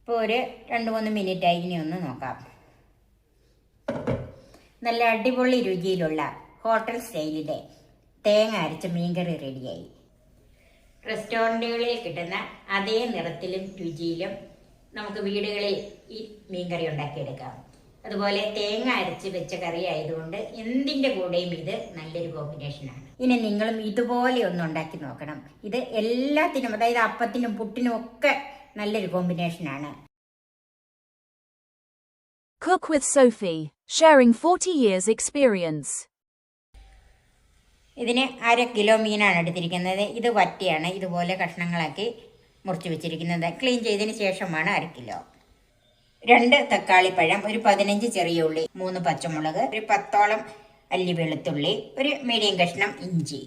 ഇപ്പോൾ ഒരു 2-3 മിനിറ്റായി. ഇനി ഒന്ന് നോക്കാം. നല്ല അടിപൊളി രുചിയിലുള്ള ഹോട്ടൽ സ്റ്റൈലിലെ തേങ്ങ അരച്ച മീൻകറി റെഡിയായി. റെസ്റ്റോറൻറ്റുകളിൽ കിട്ടുന്ന അതേ നിറത്തിലും രുചിയിലും നമുക്ക് വീടുകളിൽ ഈ മീൻകറി ഉണ്ടാക്കിയെടുക്കാം. അതുപോലെ തേങ്ങ അരച്ച് വെച്ച കറി ആയതുകൊണ്ട് എന്തിൻ്റെ കൂടെയും ഇത് നല്ലൊരു കോമ്പിനേഷനാണ്. ഇനി നിങ്ങളും ഇതുപോലെ ഒന്ന് ഉണ്ടാക്കി നോക്കണം. ഇത് എല്ലാത്തിനും, അതായത് അപ്പത്തിനും പുട്ടിനും ഒക്കെ നല്ലൊരു കോമ്പിനേഷനാണ്. Cook with Sophie, sharing 40 years experience. ഇതിന് 1/2 കിലോ മീനാണ് എടുത്തിരിക്കുന്നത്. ഇത് വറ്റിയാണ്, ഇതുപോലെ കഷ്ണങ്ങളാക്കി മുറിച്ച് വെച്ചിരിക്കുന്നത്. ക്ലീൻ ചെയ്തതിന് ശേഷമാണ് 1/2 കിലോ. 2 തക്കാളിപ്പഴം, ഒരു 15 ചെറിയ ഉള്ളി, 3 പച്ചമുളക്, ഒരു 10ഓളം അല്ലി വെളുത്തുള്ളി, ഒരു മീഡിയം കഷ്ണം ഇഞ്ചി.